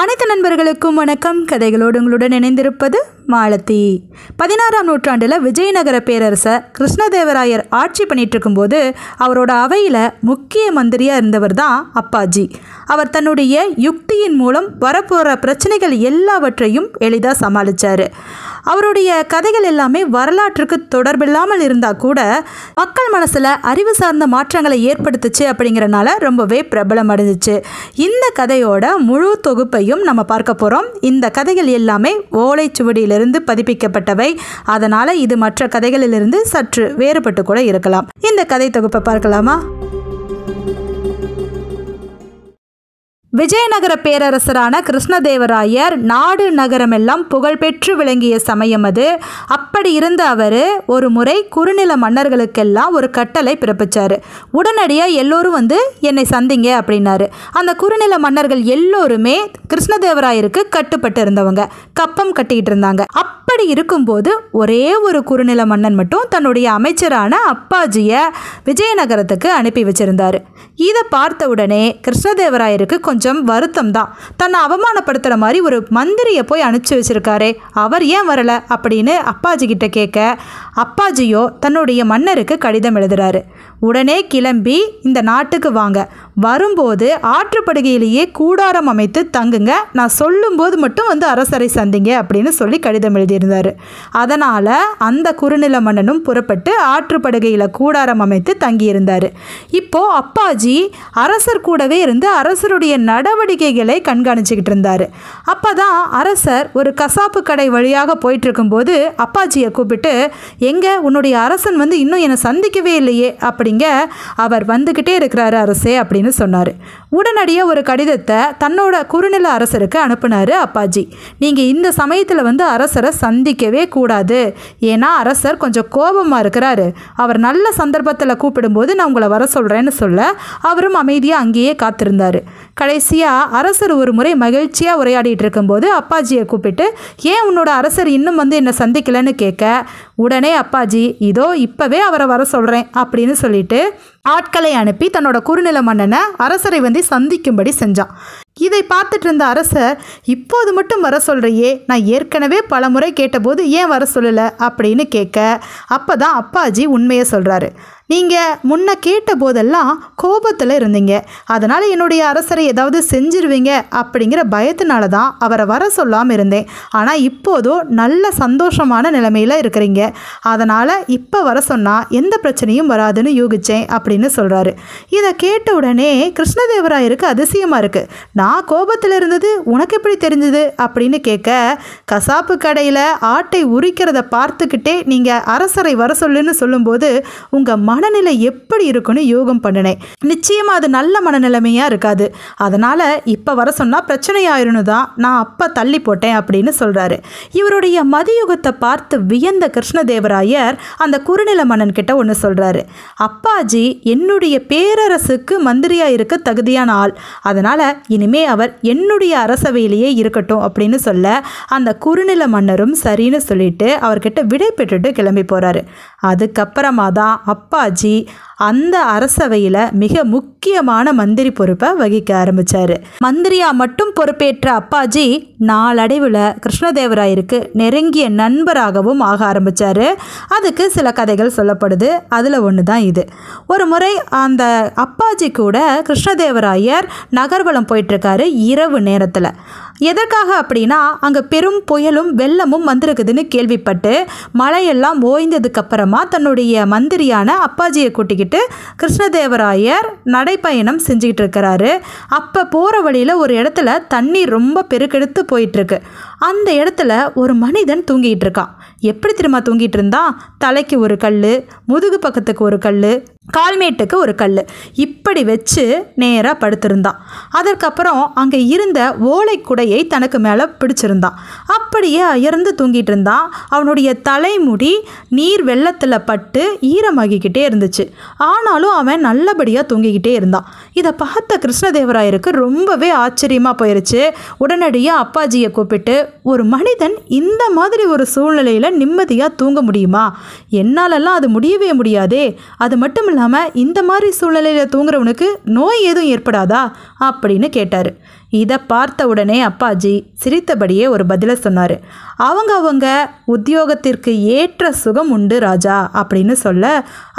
அனைத்து நண்பர்களுக்கும் வணக்கம். கதைகளோடு உங்களுடன் இணைந்திருப்பது மாலதி. 16ஆம் நூற்றாண்டில் விஜயநகர பேரரசர் கிருஷ்ணதேவராயர் ஆட்சி பண்ணிட்டு இருக்கும்போது அவரோட அவையில் முக்கிய மந்திரியாக இருந்தவர் தான் அப்பாஜி. அவர் தன்னுடைய யுக்தியின் மூலம் வரப்போகிற பிரச்சனைகள் எல்லாவற்றையும் எளிதாக சமாளித்தார். அவருடைய கதைகள் எல்லாமே வரலாற்றுக்கு தொடர்பில்லாமல் இருந்தால் கூட மக்கள் மனசில் அறிவு சார்ந்த மாற்றங்களை ஏற்படுத்துச்சு அப்படிங்கிறனால ரொம்பவே பிரபலம் அடைஞ்சிச்சு. இந்த கதையோட முழு தொகுப்பையும் நம்ம பார்க்க போகிறோம். இந்த கதைகள் எல்லாமே ஓலைச்சுவடியிலிருந்து பதிப்பிக்கப்பட்டவை. அதனால் இது மற்ற கதைகளிலிருந்து சற்று வேறுபட்டு கூட இருக்கலாம். இந்த கதை தொகுப்பை பார்க்கலாமா? விஜயநகர பேரரசரான கிருஷ்ணதேவராயர் நாடு நகரமெல்லாம் புகழ்பெற்று விளங்கிய சமயம் அது. அப்படி இருந்த அவர் ஒரு முறை குறுநில மன்னர்களுக்கெல்லாம் ஒரு கட்டளை பிறப்பிச்சார். உடனடியாக எல்லோரும் என்னை சந்திங்க அப்படின்னாரு. அந்த குறுநில மன்னர்கள் எல்லோருமே கிருஷ்ணதேவராயருக்கு கட்டுப்பட்டு இருந்தவங்க, கப்பம் கட்டிக்கிட்டு இருந்தாங்க. அப்படி இருக்கும்போது ஒரே ஒரு குறுநில மன்னன் மட்டும் தன்னுடைய அமைச்சரான அப்பாஜியை விஜயநகரத்துக்கு அனுப்பி வச்சிருந்தார். இதை பார்த்த உடனே கிருஷ்ணதேவராயருக்கு கொஞ்சம் வருத்தம் தான். தன்னை அவமானப்படுத்துகிற மாதிரி ஒரு மந்திரியை போய் அனுப்பிச்சி வச்சிருக்காரே, அவர் ஏன் வரல அப்படின்னு அப்பாஜி கிட்ட கேட்க, அப்பாஜியோ தன்னுடைய மன்னருக்கு கடிதம் எழுதுறாரு. உடனே கிளம்பி இந்த நாட்டுக்கு வாங்க, வரும்போது ஆற்றுப்படுகையிலேயே கூடாரம் அமைத்து தங்குங்க, நான் சொல்லும்போது மட்டும் அரசரை சந்திங்க அப்படின்னு சொல்லி கடிதம் எழுதியிருந்தார். அதனால் அந்த குறுநில மன்னனும் புறப்பட்டு ஆற்றுப்படுகையில் கூடாரம் அமைத்து தங்கியிருந்தார். இப்போது அப்பாஜி அரசர் கூடவே இருந்து அரசருடைய நடவடிக்கைகளை கண்காணிச்சுக்கிட்டு இருந்தார். அப்போ தான் அரசர் ஒரு கசாப்பு கடை வழியாக போயிட்டு இருக்கும்போது அப்பாஜியை கூப்பிட்டு, எங்கே உன்னுடைய அரசன் இன்னும் என்னை சந்திக்கவே இல்லையே அப்படிங்க, அவர் வந்துக்கிட்டே இருக்கிறாரு அரசே அப்படின்னு சொன்னார். உடனடியாக ஒரு கடிதத்தை தன்னோட குறுநில அரசருக்கு அனுப்புனார் அப்பாஜி. நீங்கள் இந்த சமயத்தில் அரசரை சந்திக்கவே கூடாது, ஏன்னா அரசர் கொஞ்சம் கோபமாக இருக்கிறாரு, அவர் நல்ல சந்தர்ப்பத்தில் கூப்பிடும்போது நான் உங்களை வர சொல்கிறேன்னு சொல்ல அவரும் அமைதியாக அங்கேயே காத்திருந்தார். கடைசியாக அரசர் ஒரு முறை மகிழ்ச்சியாக உரையாடிட்டு இருக்கும்போது அப்பாஜியை கூப்பிட்டு, ஏன் உன்னோட அரசர் இன்னும் என்னை சந்திக்கலைன்னு கேட்க, உடனே அப்பாஜி இதோ இப்போவே அவரை வர சொல்கிறேன் அப்படின்னு சொல்லிட்டு ஆட்களை அனுப்பி தன்னோட குறுநில மன்னனை அரசரை சந்திக்கும்படி செஞ்சான். இதை பார்த்துட்டு இருந்த அரசர், இப்போது மட்டும் வர சொல்கிறையே, நான் ஏற்கனவே பல முறை கேட்டபோது ஏன் வர சொல்லலை அப்படின்னு கேட்க, அப்போ தான் அப்பாஜி உண்மையை சொல்கிறாரு. நீங்கள் முன்ன கேட்ட போதெல்லாம் கோபத்தில் இருந்தீங்க, அதனால் என்னுடைய அரசரை ஏதாவது செஞ்சிருவீங்க அப்படிங்கிற பயத்தினால தான் அவரை வர சொல்லாமல் இருந்தேன். ஆனால் இப்போதோ நல்ல சந்தோஷமான நிலைமையில் இருக்கிறீங்க, அதனால் இப்போ வர சொன்னால் எந்த பிரச்சனையும் வராதுன்னு யூகிச்சேன் அப்படின்னு சொல்கிறாரு. இதை கேட்ட உடனே கிருஷ்ணதேவராயருக்கு அதிசயமாக இருக்குது. நான் கோபத்தில் இருந்தது உனக்கு எப்படி தெரிஞ்சுது அப்படின்னு கேட்க, கசாப்பு கடையில் ஆட்டை உரிக்கிறத பார்த்துக்கிட்டே நீங்கள் அரசரை வர சொல்லுன்னு சொல்லும்போது உங்கள் மனநிலை எப்படி இருக்குன்னு யோகம் பண்ணினேன். நிச்சயமாக அது நல்ல மனநிலைமையாக இருக்காது, அதனால் இப்போ வர சொன்னால் பிரச்சனையாயிருன்னு தான் நான் அப்போ தள்ளி போட்டேன் அப்படின்னு சொல்கிறாரு. இவருடைய மதியுகத்தை பார்த்து வியந்த கிருஷ்ணதேவராயர் அந்த குறுநில மன்னன் கிட்ட ஒன்று சொல்கிறாரு. அப்பாஜி என்னுடைய பேரரசுக்கு மந்திரியாக இருக்க தகுதியான ஆள், அதனால் இனிமே அவர் என்னுடைய அரசவையிலேயே இருக்கட்டும் அப்படின்னு சொல்ல அந்த குறுநில மன்னரும் சரின்னு சொல்லிட்டு அவர்கிட்ட விடை பெற்றுட்டு கிளம்பி போகிறாரு. அதுக்கப்புறமா தான் அப்பாஜி அந்த அரசவையில் மிக முக்கியமான மந்திரி பொறுப்பை வகிக்க ஆரம்பித்தார். மந்திரியாக மட்டும் பொறுப்பேற்ற அப்பாஜி நாளடைவில் கிருஷ்ணதேவராயருக்கு நெருங்கிய நண்பராகவும் ஆக ஆரம்பித்தார். அதுக்கு சில கதைகள் சொல்லப்படுது, அதில் ஒன்று தான் இது. ஒரு முறை அந்த அப்பாஜி கூட கிருஷ்ணதேவராயர் நகர்வலம் போயிட்டுருக்காரு இரவு நேரத்தில். எதற்காக அப்படின்னா அங்கே பெரும் புயலும் வெள்ளமும் வந்திருக்குதுன்னு கேள்விப்பட்டு மழையெல்லாம் ஓய்ந்ததுக்கப்புறமா தன்னுடைய மந்திரியான அப்பாஜியை கூட்டிக்கிட்டு கிருஷ்ணதேவராயர் நடைப்பயணம் செஞ்சுக்கிட்டு இருக்கிறாரு. அப்போ போகிற வழியில் ஒரு இடத்துல தண்ணி ரொம்ப பெருக்கெடுத்து போயிட்டுருக்கு. அந்த இடத்துல ஒரு மனிதன் தூங்கிட்டு இருக்கான். எப்படி திரும்ப தூங்கிட்டு இருந்தான்? தலைக்கு ஒரு கல், முதுகு பக்கத்துக்கு ஒரு கல், கால்மேட்டுக்கு ஒரு கல், இப்படி வச்சு நேராக படுத்திருந்தான். அதற்கப்புறம் அங்கே இருந்த ஓலைக்குடையை தனக்கு மேலே பிடிச்சிருந்தான். அப்படியே அயர்ந்து தூங்கிட்டு இருந்தான். அவனுடைய தலைமுடி நீர் வெள்ளத்தில் பட்டு ஈரமாகிக்கிட்டே இருந்துச்சு. ஆனாலும் அவன் நல்லபடியாக தூங்கிக்கிட்டே இருந்தான். இதை பார்த்த கிருஷ்ணதேவராயருக்கு ரொம்பவே ஆச்சரியமாக போயிருச்சு. உடனடியாக அப்பாஜியை கூப்பிட்டு, ஒரு மனிதன் இந்த மாதிரி ஒரு சூழ்நிலையில் நிம்மதியாக தூங்க முடியுமா? என்னாலெல்லாம் அது முடியவே முடியாதே. அது மட்டும் இல்லாமல் இந்த மாதிரி சூழ்நிலையில் தூங்குறவனுக்கு நோய் எதுவும் ஏற்படாதா அப்படின்னு கேட்டார். இதை பார்த்த உடனே அப்பாஜி சிரித்தபடியே ஒரு பதிலை சொன்னார். அவங்க உத்தியோகத்திற்கு ஏற்ற சுகம் உண்டு ராஜா அப்படின்னு சொல்ல,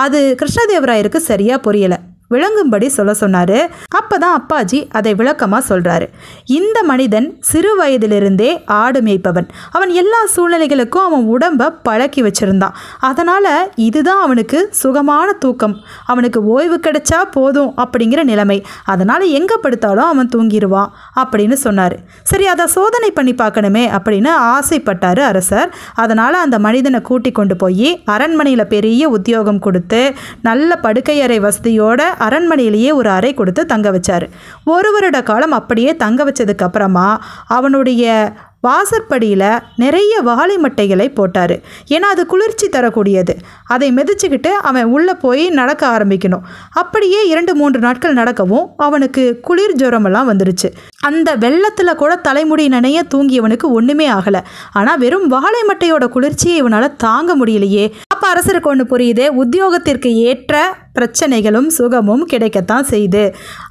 அது கிருஷ்ணதேவராயருக்கு சரியாக புரியலை. விளங்கும்படி சொன்னார். அப்போ தான் அப்பாஜி அதை விளக்கமாக சொல்கிறாரு. இந்த மனிதன் சிறு வயதிலிருந்தே ஆடு மேய்ப்பவன். அவன் எல்லா சூழ்நிலைகளுக்கும் அவன் உடம்பை பழக்கி வச்சுருந்தான். அதனால் இதுதான் அவனுக்கு சுகமான தூக்கம். அவனுக்கு ஓய்வு கிடைச்சா போதும் அப்படிங்கிற நிலைமை. அதனால் எங்கே படுத்தாலும் அவன் தூங்கிடுவான் அப்படின்னு சொன்னார். சரி, அதை சோதனை பண்ணி பார்க்கணுமே அப்படின்னு ஆசைப்பட்டார் அரசர். அதனால் அந்த மனிதனை கூட்டி கொண்டு போய் அரண்மனையில் பெரிய உத்தியோகம் கொடுத்து நல்ல படுக்கையறை வசதியோட அரண்மனையிலேயே ஒரு அறை கொடுத்து தங்க வச்சார். 1 வருட காலம் அப்படியே தங்க வச்சதுக்கு அப்புறமா அவனுடைய வாசற்படியில் நிறைய வாழை மட்டைகளை போட்டார். ஏன்னா அது குளிர்ச்சி தரக்கூடியது. அதை மிதிச்சுக்கிட்டு அவன் உள்ளே போய் நடக்க ஆரம்பிக்கணும். அப்படியே 2-3 நாட்கள் நடக்கவும் அவனுக்கு குளிர் ஜுரமெல்லாம் வந்துருச்சு. அந்த வெள்ளத்தில் கூட தலைமுடி நனைய தூங்கியவனுக்கு ஒன்றுமே ஆகலை. ஆனால் வெறும் வாழை மட்டையோட குளிர்ச்சியை இவனால் தாங்க முடியலையே. அப்போ அரசருக்கு ஒன்று புரியுது, உத்தியோகத்திற்கு ஏற்ற பிரச்சனைகளும் சுகமும் கிடைக்கத்தான் செய்யுது.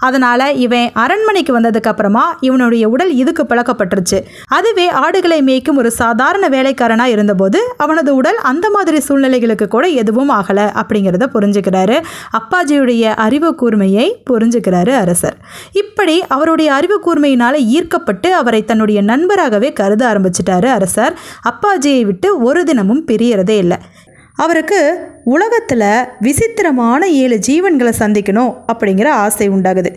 அதனால் இவன் அரண்மனைக்கு வந்ததுக்கப்புறமா இவனுடைய உடல் இதுக்கு பழக்கப்பட்டுருச்சு. அதுவே ஆடுகளை மேய்க்கும் ஒரு சாதாரண வேலைக்காரனாக இருந்தபோது அவனது உடல் அந்த மாதிரி சூழ்நிலைகளுக்கு கூட எதுவும் ஆகலை அப்படிங்கிறத புரிஞ்சுக்கிறாரு. அப்பாஜியுடைய அறிவு கூர்மையை புரிஞ்சுக்கிறாரு அரசர். இப்படி அவருடைய அறிவு கூர்மையினால் ஈர்க்கப்பட்டு அவரை தன்னுடைய நண்பராகவே கருத ஆரம்பிச்சிட்டாரு அரசர். அப்பாஜியை விட்டு ஒரு தினமும் பிரியறதே இல்லை. அவருக்கு உலகத்தில் விசித்திரமான 7 ஜீவன்களை சந்திக்கணும் அப்படிங்கிற ஆசை உண்டாகுது.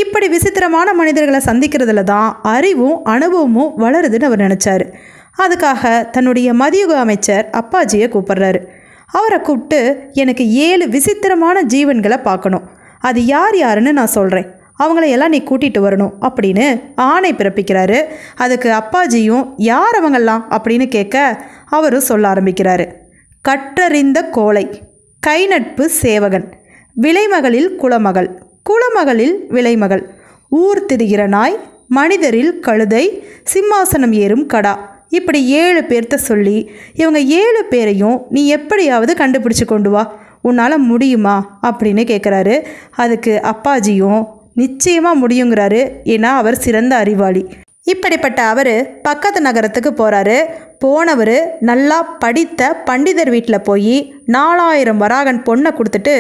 இப்படி விசித்திரமான மனிதர்களை சந்திக்கிறதுல தான் அறிவும் அனுபவமும் வளருதுன்னு அவர் நினச்சார். அதுக்காக தன்னுடைய மதியுக அமைச்சர் அப்பாஜியை கூப்பிட்றாரு. அவரை கூப்பிட்டு, எனக்கு 7 விசித்திரமான ஜீவன்களை பார்க்கணும். அது யார் யாருன்னு நான் சொல்கிறேன், அவங்களையெல்லாம் நீ கூட்டிகிட்டு வரணும் அப்படின்னு ஆணை பிறப்பிக்கிறாரு. அதுக்கு அப்பாஜியும் யார் அவங்கெல்லாம் அப்படின்னு கேட்க அவரும் சொல்ல ஆரம்பிக்கிறாரு. கற்றறிந்த கோழை, கை நட்பு சேவகன், விலைமகளில் குலமகள், குலமகளில் விலைமகள், ஊர் திரிகிற நாய், மனிதரில் கழுதை, சிம்மாசனம் ஏறும் கடா. இப்படி 7 பேர்த்த சொல்லி இவங்க 7 பேரையும் நீ எப்படியாவது கண்டுபிடிச்சு கொண்டு வா, உன்னால் முடியுமா அப்படின்னு கேட்குறாரு. அதுக்கு அப்பாஜியும் நிச்சயமாக முடியுங்கிறாரு. ஏன்னா அவர் சிறந்த அறிவாளி. இப்படிப்பட்ட அவர் பக்கத்து நகரத்துக்கு போகிறாரு. போனவர் நல்லா படித்த பண்டிதர் வீட்டில் போய் 4000 வராகன் பொண்ணை கொடுத்துட்டு,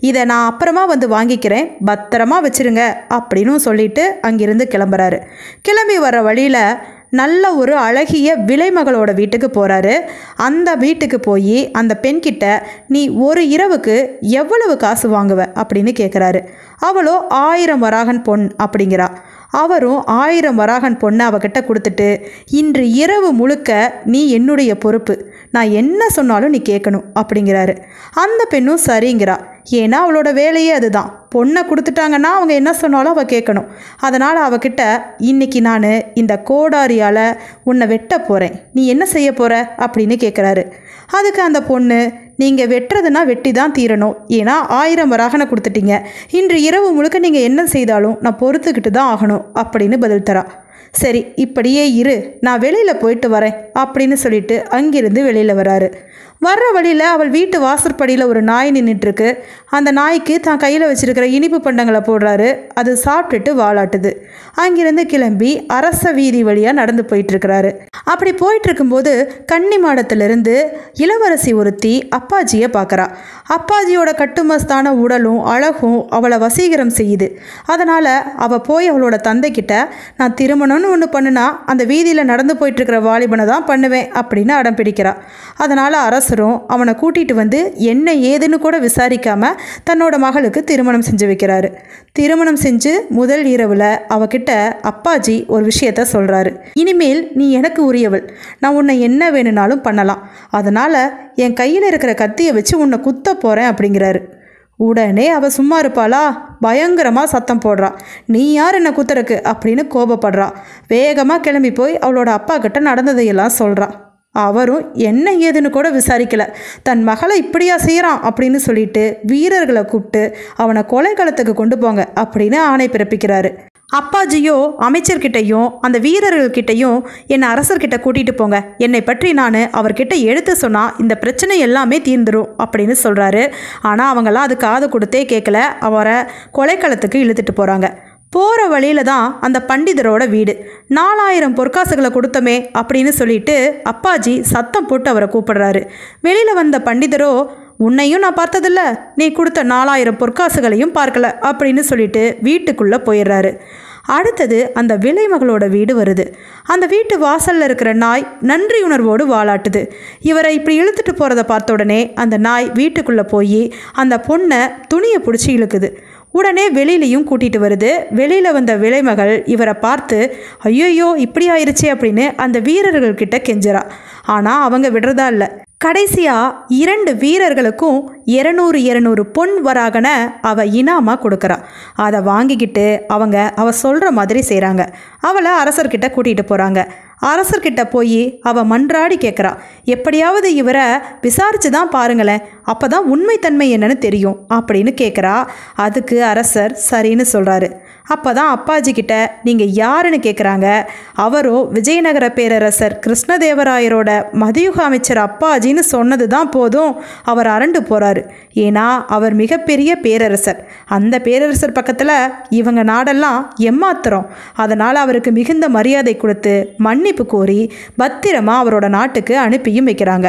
இதை நான் அப்புறமா வந்து வாங்கிக்கிறேன், பத்திரமா வச்சுருங்க அப்படின்னு சொல்லிட்டு அங்கிருந்து கிளம்புறாரு. கிளம்பி வர வழியில் நல்ல ஒரு அழகிய விலைமகளோட வீட்டுக்கு போகிறாரு. அந்த வீட்டுக்கு போய் அந்த பெண்கிட்ட, நீ ஒரு இரவுக்கு எவ்வளவு காசு வாங்குவ அப்படின்னு கேட்குறாரு. அவளோ 1000 வராகன் பொன் அப்படிங்கிறா. அவரும் 1000 வராகன் பொண்ணை அவகிட்ட கொடுத்துட்டு, இன்று இரவு முழுக்க நீ என்னுடைய பொறுப்பு, நான் என்ன சொன்னாலும் நீ கேட்கணும் அப்படிங்கிறாரு. அந்த பெண்ணும் சரிங்கிறா. ஏன்னா அவளோட வேலையே அதுதான். பொண்ணை கொடுத்துட்டாங்கன்னா அவங்க என்ன சொன்னாலும் அவள் கேட்கணும். அதனால் அவகிட்ட, இன்னைக்கு நான் இந்த கோடாரியால் உன்னை வெட்ட போகிறேன், நீ என்ன செய்ய போகிற அப்படின்னு கேட்குறாரு. அதுக்கு அந்த பொண்ணு, நீங்கள் வெட்டுறதுனா வெட்டி தான் தீரணும், ஏன்னா 1000 வராகனை கொடுத்துட்டீங்க, இன்று இரவு முழுக்க நீங்கள் என்ன செய்தாலும் நான் பொறுத்துக்கிட்டு தான் ஆகணும் அப்படின்னு பதில் தரா. சரி, இப்படியே இரு, நான் வெளியில் போயிட்டு வரேன் அப்படின்னு சொல்லிட்டு அங்கிருந்து வெளியில் வராரு. வர்ற வழியில் அவள் வீட்டு வாசற்படியில் ஒரு நாய் நின்றுட்டுருக்கு. அந்த நாய்க்கு தான் கையில் வச்சுருக்கிற இனிப்பு பண்டங்களை போடுறாரு. அது சாப்பிட்டுட்டு வாலாட்டுது. அங்கிருந்து கிளம்பி அரச வீதி வழியாக நடந்து போயிட்டுருக்கிறாரு. அப்படி போயிட்டுருக்கும்போது கன்னி மாடத்திலிருந்து இளவரசி ஒருத்தி அப்பாஜியை பார்க்குறா. அப்பாஜியோட கட்டுமஸ்தான உடலும் அழகும் அவளை வசீகரம் செய்யுது. அதனால் அவள் போய் அவளோட தந்தைக்கிட்ட, நான் திருமணம்னு ஒன்று பண்ணுனா அந்த வீதியில் நடந்து போயிட்டுருக்கிற வாலிபனை தான் பண்ணுவேன் அப்படின்னு அடம் பிடிக்கிறா. அதனால் அரசரும் அவனை கூட்டிகிட்டு வந்து என்ன ஏதுன்னு கூட விசாரிக்காம தன்னோட மகளுக்கு திருமணம் செஞ்சு வைக்கிறாரு. திருமணம் செஞ்சு முதல் இரவில் அவகிட்ட அப்பாஜி ஒரு விஷயத்த சொல்கிறாரு. இனிமேல் நீ எனக்கு உரியவள், நான் உன்னை என்ன வேணும்னாலும் பண்ணலாம், அதனால் என் கையில் இருக்கிற கத்தியை வச்சு உன்னை குத்த போகிறேன் அப்படிங்கிறாரு. உடனே அவள் சும்மா இருப்பாளா? பயங்கரமாக சத்தம் போடுறா. நீ யார் என்ன குத்துறக்கு அப்படின்னு கோபப்படுறா. வேகமாக கிளம்பி போய் அவளோட அப்பா கிட்ட நடந்ததையெல்லாம் சொல்கிறா. அவரும் என்ன ஏதுன்னு கூட விசாரிக்கல. தன் மகளை இப்படியா செய்கிறான் அப்படின்னு சொல்லிட்டு வீரர்களை கூப்பிட்டு அவனை கொலைக்களத்துக்கு கொண்டு போங்க அப்படின்னு ஆணை பிறப்பிக்கிறாரு. அப்பாஜியோ அமைச்சர்கிட்டையும் அந்த வீரர்கள்கிட்டையும் என்னை அரசர்கிட்ட கூட்டிகிட்டு போங்க, என்னை பற்றி நான் அவர்கிட்ட எடுத்து சொன்னால் இந்த பிரச்சனை எல்லாமே தீர்ந்துடும் அப்படின்னு சொல்கிறாரு. ஆனால் அவங்களாம் அது காது கொடுத்தே கேட்கல. அவரை கொலைக்களத்துக்கு இழுத்துட்டு போகிறாங்க. போகிற வழியில தான் அந்த பண்டிதரோட வீடு. 4000 பொற்காசுகளை கொடுத்தமே அப்படின்னு சொல்லிட்டு அப்பாஜி சத்தம் போட்டு அவரை கூப்பிடுறாரு. வெளியில் வந்த பண்டிதரோ, உன்னையும் நான் பார்த்ததில்ல, நீ கொடுத்த 4000 பொற்காசுகளையும் பார்க்கல அப்படின்னு சொல்லிட்டு வீட்டுக்குள்ளே போயிடுறாரு. அடுத்தது அந்த விலைமகளோட வீடு வருது. அந்த வீட்டு வாசலில் இருக்கிற நாய் நன்றியுணர்வோடு வாலாட்டுது. இவரை இப்படி இழுத்துட்டு போகிறத பார்த்த உடனே அந்த நாய் வீட்டுக்குள்ளே போய் அந்த பொண்ணை துணியை பிடிச்சி இழுக்குது. உடனே வெளியிலையும் கூட்டிகிட்டு வருது. வெளியில் வந்த விலைமகள் இவரை பார்த்து ஐயோயோ இப்படி ஆயிடுச்சே அப்படின்னு அந்த வீரர்கள்கிட்ட கெஞ்சுறா. ஆனால் அவங்க விடுறதா இல்லை. கடைசியாக 2 வீரர்களுக்கும் 200 பொன் வராகனை அவள் இனாமாக கொடுக்குறா. அதை வாங்கிக்கிட்டு அவங்க அவள் சொல்கிற மாதிரி செய்கிறாங்க. அவளை அரசர்கிட்ட கூட்டிகிட்டு போகிறாங்க. அரசர்கிட்ட போய் அவள் மன்றாடி கேட்குறா, எப்படியாவது இவரை விசாரித்து தான் பாருங்களேன், அப்போ தான் உண்மைத்தன்மை என்னன்னு தெரியும் அப்படின்னு கேட்குறா. அதுக்கு அரசர் சரின்னு சொல்கிறாரு. அப்போ தான் அப்பாஜிக்கிட்ட நீங்கள் யாருன்னு கேட்குறாங்க. அவரோ விஜயநகர பேரரசர் கிருஷ்ணதேவராயரோட மதியுக அமைச்சர் அப்பாஜின்னு சொன்னது தான் போதும் அவர் அரண்டு போகிறாரு. ஏன்னா அவர் மிகப்பெரிய பேரரசர். அந்த பேரரசர் பக்கத்தில் இவங்க நாடெல்லாம் எம்மாத்திரம். அதனால் அவருக்கு மிகுந்த மரியாதை கொடுத்து மன்னிப்பு கோரி பத்திரமா அவரோட நாட்டுக்கு அனுப்பியும் வைக்கிறாங்க.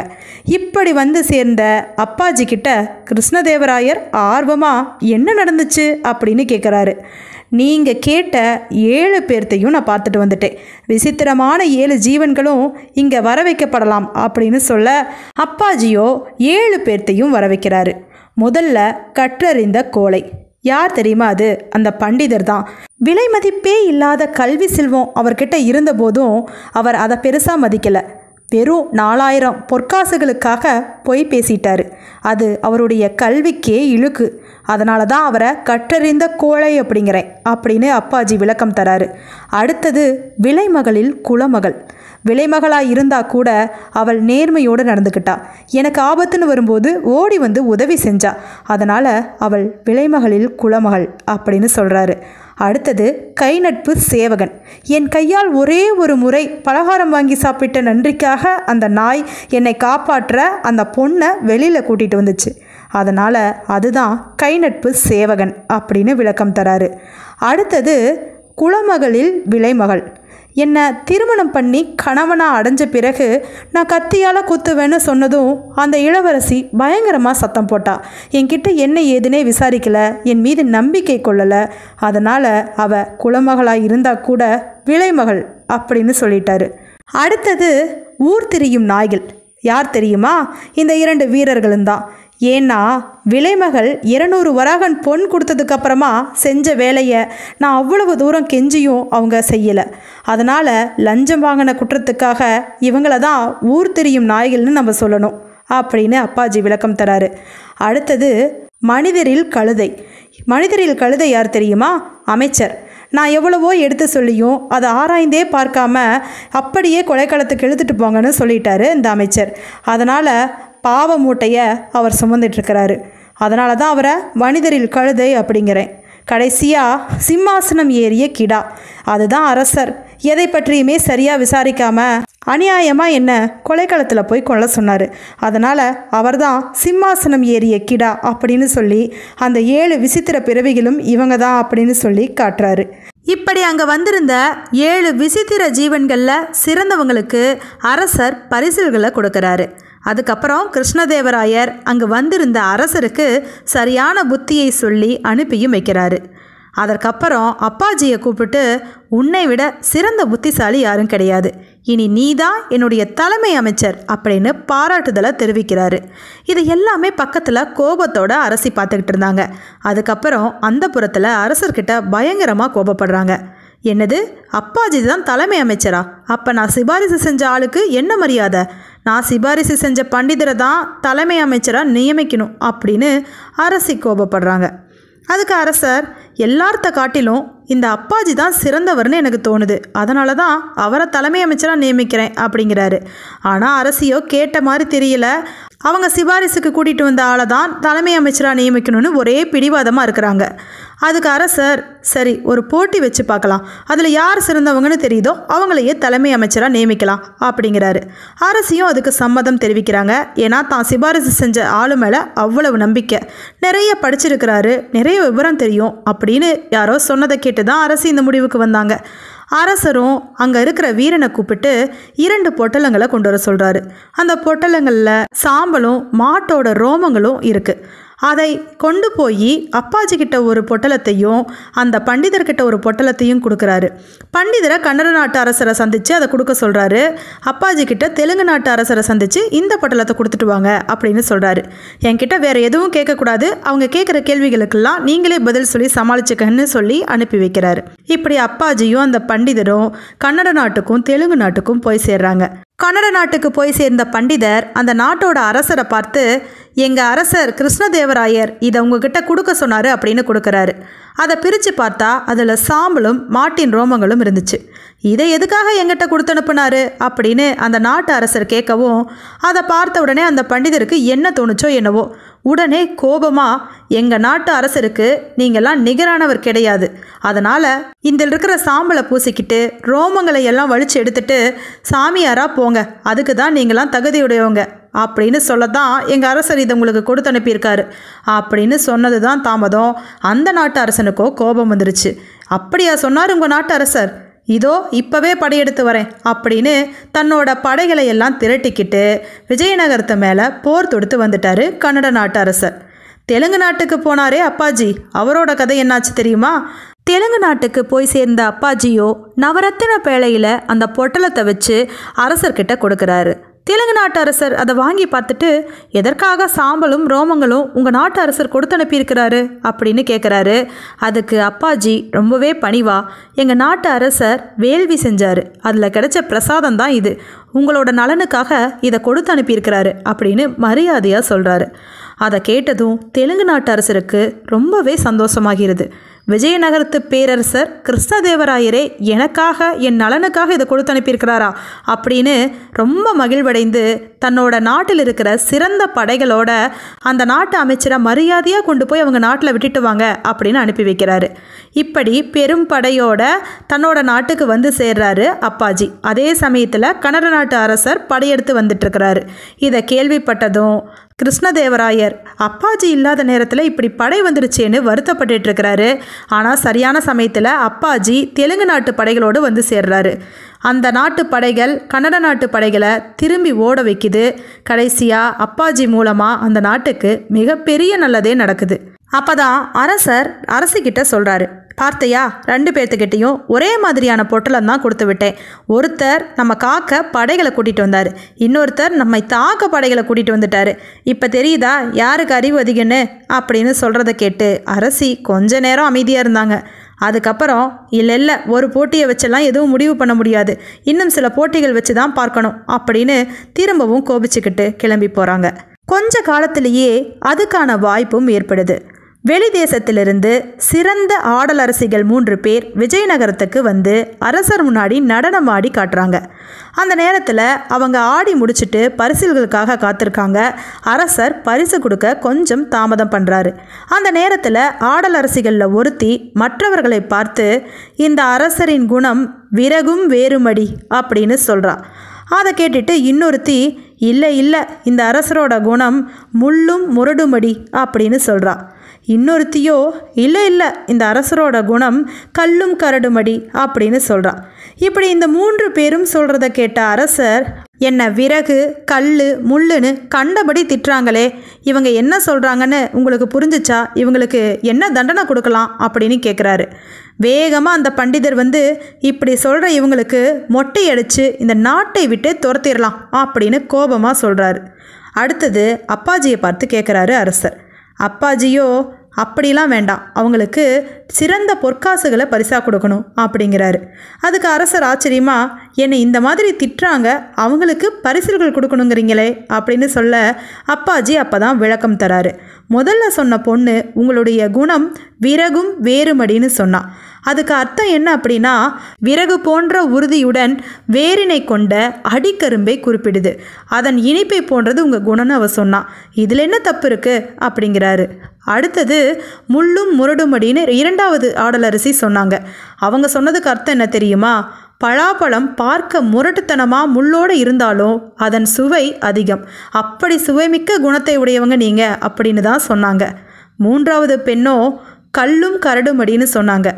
இப்படி வந்து சேர்ந்த அப்பாஜி கிட்ட கிருஷ்ணதேவராயர் ஆர்வமாக என்ன நடந்துச்சு அப்படின்னு கேட்குறாரு. நீங்கள் கேட்ட 7 பேர்த்தையும் நான் பார்த்துட்டு வந்துட்டேன். விசித்திரமான 7 ஜீவன்களும் இங்கே வர வைக்கப்படலாம் அப்படின்னு சொல்ல அப்பாஜியோ 7 பேர்த்தையும் வர வைக்கிறாரு. முதல்ல கற்றறிந்த கோழை. யார் தெரியுமா? அது அந்த பண்டிதர் தான். விலை மதிப்பே இல்லாத கல்வி செல்வம் அவர்கிட்ட இருந்தபோதும் அவர் அதை பெருசாக மதிக்கலை. வெறும் 4000 பொற்காசுகளுக்காக பொய் பேசிட்டாரு. அது அவருடைய கல்விக்கே இழுக்கு. அதனால தான் அவரை கற்றறிந்த கோழை அப்படிங்கிறேன் அப்படின்னு அப்பாஜி விளக்கம் தராரு. அடுத்தது விலைமகளில் குலமகள். விலைமகளாக இருந்தால் கூட அவள் நேர்மையோடு நடந்துக்கிட்டா. எனக்கு ஆபத்துன்னு வரும்போது ஓடி வந்து உதவி செஞ்சா. அதனால் அவள் விலைமகளில் குலமகள் அப்படின்னு சொல்கிறாரு. அடுத்தது கை நட்பு சேவகன். என் கையால் ஒரே ஒரு முறை பலகாரம் வாங்கி சாப்பிட்ட நன்றிக்காக அந்த நாய் என்னை காப்பாற்ற அந்த பொண்ணை வெளியில் கூட்டிகிட்டு வந்துச்சு. அதனால் அதுதான் கை நட்பு சேவகன் அப்படின்னு விளக்கம் தராரு. அடுத்தது குலமகளில் விலைமகள். என்னை திருமணம் பண்ணி கணவனாக அடைஞ்ச பிறகு நான் கத்தியால் குத்துவேன்னு சொன்னதும் அந்த இளவரசி பயங்கரமாக சத்தம் போட்டா. என்கிட்ட என்ன ஏதுனே விசாரிக்கலை, என் மீது நம்பிக்கை கொள்ளலை. அதனால் அவள் குலமகளாக இருந்தால் கூட விலைமகள் அப்படின்னு சொல்லிட்டாரு. அடுத்தது ஊர் திரியும் நாய்கள். யார் தெரியுமா? இந்த 2 வீரர்களும் தான். ஏன்னா விலைமகள் 200 வராகன் பொன் கொடுத்ததுக்கப்புறமா செஞ்ச வேலையை நான் அவ்வளவு தூரம் கெஞ்சியும் அவங்க செய்யலை. அதனால் லஞ்சம் வாங்கின குற்றத்துக்காக இவங்கள தான் ஊர் தெரியும் நாய்கள்னு நம்ம சொல்லணும் அப்படின்னு அப்பாஜி விளக்கம் தராரு. அடுத்தது மனிதரில் கழுதை. மனிதரில் கழுதை யார் தெரியுமா? அமைச்சர். நான் எவ்வளவோ எடுத்து சொல்லியும் அதை ஆராய்ந்தே பார்க்காம அப்படியே கொலைக்களத்துக்கு இழுத்துட்டு போங்கன்னு சொல்லிட்டாரு இந்த அமைச்சர். அதனால் பாவ மூட்டையை அவர் சுமந்துட்டுருக்கிறாரு. அதனால தான் அவரை மனிதரில் கழுதை அப்படிங்கிறேன். கடைசியாக சிம்மாசனம் ஏறிய கிடா. அதுதான் அரசர். எதை பற்றியுமே சரியாக விசாரிக்காமல் அநியாயமாக என்ன கொலைக்களத்தில் போய் கொல்ல சொன்னார். அதனால் அவர்தான் சிம்மாசனம் ஏறிய கிடா அப்படின்னு சொல்லி அந்த 7 விசித்திர பிறவிகளும் இவங்க தான் அப்படின்னு சொல்லி காட்டுறாரு. இப்படி அங்கே வந்திருந்த 7 விசித்திர ஜீவன்களில் சிறந்தவங்களுக்கு அரசர் பரிசில்களை கொடுக்குறாரு. அதுக்கப்புறம் கிருஷ்ணதேவராயர் அங்கு வந்திருந்த அரசருக்கு சரியான புத்தியை சொல்லி அனுப்பியும் வைக்கிறாரு. அதற்கப்புறம் அப்பாஜியை கூப்பிட்டு, உன்னை விட சிறந்த புத்திசாலி யாரும் கிடையாது, இனி நீ தான் என்னுடைய தலைமை அமைச்சர் அப்படின்னு பாராட்டுதலை தெரிவிக்கிறாரு. இது எல்லாமே பக்கத்தில் கோபத்தோட அரசி பார்த்துக்கிட்டு இருந்தாங்க. அதுக்கப்புறம் அந்த புறத்தில் அரசர்கிட்ட பயங்கரமாக கோபப்படுறாங்க. என்னது, அப்பாஜி தான் தலைமை அமைச்சரா? அப்போ நான் சிபாரிசு செஞ்ச ஆளுக்கு என்ன மரியாதை? நான் சிபாரிசு செஞ்ச பண்டிதரை தான் தலைமை அமைச்சராக நியமிக்கணும் அப்படின்னு அரசி கோபப்படுறாங்க. அதுக்கு அரசர், எல்லார்த்த காட்டிலும் இந்த அப்பாஜி தான் சிறந்தவர்னு எனக்கு தோணுது, அதனால தான் அவரை தலைமை அமைச்சராக நியமிக்கிறேன் அப்படிங்கிறாரு. ஆனால் அரசியோ கேட்ட மாதிரி தெரியல. அவங்க சிபாரிசுக்கு கூட்டிகிட்டு வந்த ஆளை தான் தலைமை அமைச்சராக நியமிக்கணும்னு ஒரே பிடிவாதமாக இருக்கிறாங்க. அதுக்கு அரசர், சரி ஒரு போட்டி வச்சு பார்க்கலாம், அதில் யார் சிறந்தவங்கன்னு தெரியுதோ அவங்களையே தலைமை அமைச்சராக நியமிக்கலாம் அப்படிங்கிறாரு. அரசியும் அதுக்கு சம்மதம் தெரிவிக்கிறாங்க. ஏன்னா தான் சிபாரிசு செஞ்ச ஆளு மேலே அவ்வளவு நம்பிக்கை, நிறைய படிச்சிருக்கிறாரு, நிறைய விவரம் தெரியும் அப்படின்னு யாரோ சொன்னதை கேட்டு தான் அரசு இந்த முடிவுக்கு வந்தாங்க. அரசரும் அங்கே இருக்கிற வீரனை கூப்பிட்டு 2 பொட்டலங்களை கொண்டு வர சொல்கிறாரு. அந்த பொட்டலங்களில் சாம்பலும் மாட்டோட ரோமங்களும் இருக்குது. அதை கொண்டு போய் அப்பாஜி கிட்ட ஒரு பொட்டலத்தையும் அந்த பண்டிதர்கிட்ட ஒரு பொட்டலத்தையும் கொடுக்குறாரு. பண்டிதரை கன்னட நாட்டு அரசரை சந்தித்து அதை கொடுக்க சொல்கிறாரு. அப்பாஜி கிட்ட தெலுங்கு நாட்டு அரசரை சந்தித்து இந்த பொட்டலத்தை கொடுத்துட்டு வாங்க அப்படின்னு சொல்கிறாரு. என்கிட்ட வேறு எதுவும் கேட்கக்கூடாது, அவங்க கேட்குற கேள்விகளுக்கெல்லாம் நீங்களே பதில் சொல்லி சமாளிச்சுக்கன்னு சொல்லி அனுப்பி வைக்கிறாரு. இப்படி அப்பாஜியும் அந்த பண்டிதரும் கன்னட நாட்டுக்கும் தெலுங்கு நாட்டுக்கும் போய் சேர்றாங்க. கன்னட நாட்டுக்கு போய் சேர்ந்த பண்டிதர் அந்த நாட்டோட அரசரை பார்த்து, எங்கள் அரசர் கிருஷ்ணதேவராயர் இதை உங்ககிட்ட கொடுக்க சொன்னார் அப்படின்னு கொடுக்குறாரு. அதை பிரித்து பார்த்தா அதில் சாம்பலும் மாட்டின் ரோமங்களும் இருந்துச்சு. இதை எதுக்காக எங்கிட்ட கொடுத்து அனுப்புனாரு அப்படின்னு அந்த நாட்டு அரசர் கேட்கவும், அதை பார்த்த உடனே அந்த பண்டிதருக்கு என்ன தோணுச்சோ என்னவோ, உடனே கோபமாக, எங்கள் நாட்டு அரசருக்கு நீங்கள்லாம் நிகரானவர் கிடையாது, அதனால் இதில் இருக்கிற சாம்பலை பூசிக்கிட்டு ரோமங்களை எல்லாம் வலிச்சு எடுத்துட்டு சாமியாராக போங்க, அதுக்கு தான் நீங்களாம் தகுதியுடையவங்க அப்படின்னு சொல்லத்தான் எங்கள் அரசர் இதை உங்களுக்கு கொடுத்து அனுப்பியிருக்காரு அப்படின்னு சொன்னது தான் தாமதம். அந்த நாட்டு அரசனுக்கோ கோபம் வந்துருச்சு. அப்படியா சொன்னார் உங்கள் நாட்டு அரசர்? இதோ இப்போவே படையெடுத்து வரேன் அப்படின்னு தன்னோட படைகளை எல்லாம் திரட்டிக்கிட்டு விஜயநகரத்து மேலே போர் தொடுத்து வந்துட்டார் கன்னட நாட்டு அரசர். தெலுங்கு நாட்டுக்கு போனாரே அப்பாஜி, அவரோட கதை என்னாச்சு தெரியுமா? தெலுங்கு நாட்டுக்கு போய் சேர்ந்த அப்பாஜியோ நவரத்தின பேழையில் அந்த பொட்டலத்தை வச்சு அரசர்கிட்ட கொடுக்குறாரு. தெலுங்கு நாட்டு அரசர் அதை வாங்கி பார்த்துட்டு, எதற்காக சாம்பலும் ரோமங்களும் உங்கள் நாட்டு அரசர் கொடுத்து அனுப்பியிருக்கிறாரு அப்படின்னு கேட்குறாரு. அதுக்கு அப்பாஜி ரொம்பவே பணிவா, எங்கள் நாட்டு அரசர் வேள்வி செஞ்சார், அதில் கிடைச்ச பிரசாதம் தான் இது, உங்களோட நலனுக்காக இதை கொடுத்து அனுப்பியிருக்கிறாரு அப்படின்னு மரியாதையாக சொல்கிறாரு. அதை கேட்டதும் தெலுங்கு நாட்டு அரசருக்கு ரொம்பவே சந்தோஷமாகிறது. விஜயநகரத்து பேரரசர் கிருஷ்ணதேவராயரே எனக்காக என் நலனுக்காக இதை கொடுத்து அனுப்பியிருக்கிறாரா அப்படின்னு ரொம்ப மகிழ்வடைந்து தன்னோட நாட்டில் இருக்கிற சிறந்த படைகளோட அந்த நாட்டு அமைச்சரை மரியாதையாக கொண்டு போய் அவங்க நாட்டில் விட்டுட்டு வாங்க அப்படின்னு அனுப்பி வைக்கிறாரு. இப்படி பெரும் படையோட தன்னோட நாட்டுக்கு வந்து சேர்றாரு அப்பாஜி. அதே சமயத்தில் கன்னட நாட்டு அரசர் படையெடுத்து வந்துட்டுருக்கிறாரு. இதை கேள்விப்பட்டதும் கிருஷ்ணதேவராயர் அப்பாஜி இல்லாத நேரத்தில் இப்படி படை வந்துருச்சேன்னு வருத்தப்பட்டு இருக்கிறாரு. ஆனால் சரியான சமயத்தில் அப்பாஜி தெலுங்கு நாட்டு படைகளோடு வந்து சேர்றாரு. அந்த நாட்டு படைகள் கன்னட நாட்டு படைகளை திரும்பி ஓட வைக்குது. கடைசியாக அப்பாஜி மூலமாக அந்த நாட்டுக்கு மிகப்பெரிய நல்லதே நடக்குது. அப்போ தான் அரசர் அரசிக்கிட்ட சொல்கிறாரு, பார்த்தையா, 2 பேர்த்துக்கிட்டையும் ஒரே மாதிரியான பொட்டலம் தான் கொடுத்து விட்டேன். ஒருத்தர் நம்ம காக்க படைகளை கூட்டிகிட்டு வந்தார், இன்னொருத்தர் நம்மை தாக்க படைகளை கூட்டிகிட்டு வந்துட்டார். இப்போ தெரியுதா யாருக்கு அறிவு அதிகன்னு அப்படின்னு சொல்கிறத கேட்டு அரசி கொஞ்ச நேரம் அமைதியாக இருந்தாங்க. அதுக்கப்புறம் இல்லை ஒரு போட்டியை வச்செல்லாம் எதுவும் முடிவு பண்ண முடியாது, இன்னும் சில போட்டிகள் வச்சு தான் பார்க்கணும் அப்படின்னு திரும்பவும் கோபிச்சுக்கிட்டு கிளம்பி போகிறாங்க. கொஞ்ச காலத்திலேயே அதுக்கான வாய்ப்பும் ஏற்படுது. வெளி தேசத்திலிருந்து சிறந்த ஆடலரசிகள் 3 பேர் விஜயநகரத்துக்கு வந்து அரசர் முன்னாடி நடனம் ஆடி காட்டுறாங்க. அந்த நேரத்தில் அவங்க ஆடி முடிச்சுட்டு பரிசுகளுக்காக காத்திருக்காங்க. அரசர் பரிசு கொடுக்க கொஞ்சம் தாமதம் பண்ணுறாரு. அந்த நேரத்தில் ஆடலரசிகளில் ஒருத்தி மற்றவர்களை பார்த்து, இந்த அரசரின் குணம் விறகும் வேறுமடி அப்படின்னு சொல்கிறா. அதை கேட்டுட்டு இன்னொருத்தி, இல்லை இந்த அரசரோட குணம் முள்ளும் முரடுமடி அப்படின்னு சொல்கிறா. இன்னொருத்தியோ, இல்லை இந்த அரசரோட குணம் கல்லும் கரடுமடி அப்படின்னு சொல்கிறா. இப்படி இந்த 3 பேரும் சொல்கிறத கேட்ட அரசர், என்ன விறகு கல் முள்ளுன்னு கண்டபடி திட்டுறாங்களே, இவங்க என்ன சொல்கிறாங்கன்னு உங்களுக்கு புரிஞ்சிச்சா, இவங்களுக்கு என்ன தண்டனை கொடுக்கலாம் அப்படின்னு கேட்குறாரு. வேகமாக அந்த பண்டிதர் வந்து, இப்படி சொல்கிற இவங்களுக்கு மொட்டை அடித்து இந்த நாட்டை விட்டு துரத்திடலாம் அப்படின்னு கோபமாக சொல்கிறாரு. அடுத்தது அப்பாஜியை பார்த்து கேட்குறாரு அரசர். அப்பாஜியோ, அப்படிலாம் வேண்டாம், அவங்களுக்கு சிறந்த பொற்காசுகளை பரிசாக கொடுக்கணும் அப்படிங்கிறாரு. அதுக்கு அரசர் ஆச்சரியமா, என்னை இந்த மாதிரி திட்டுறாங்க, அவங்களுக்கு பரிசுகள் கொடுக்கணுங்கிறீங்களே அப்படின்னு சொல்ல அப்பாஜி அப்போ தான் விளக்கம் தராரு. முதல்ல சொன்ன பொண்ணு உங்களுடைய குணம் விறகும் வேறுமடின்னு சொன்னான். அதுக்கு அர்த்தம் என்ன அப்படின்னா, விறகு போன்ற உறுதியுடன் வேரினை கொண்ட அடிக்கரும்பை குறிப்பிடுது. அதன் இனிப்பை போன்றது உங்கள் குணம்னு அவ சொன்னான். இதில் என்ன தப்பு இருக்குது அப்படிங்கிறாரு. அடுத்தது முள்ளும் முரடுமடின்னு 2வது ஆடலரசி சொன்னாங்க. அவங்க சொன்னதுக்கு அர்த்தம் என்ன தெரியுமா? பலாப்பழம் பார்க்க முரட்டுத்தனமாக முள்ளோடு இருந்தாலும் அதன் சுவை அதிகம். அப்படி சுவைமிக்க குணத்தை உடையவங்க நீங்கள் அப்படின்னு தான் சொன்னாங்க. 3வது பெண்ணோ கல்லும் கரடுமடின்னு சொன்னாங்க.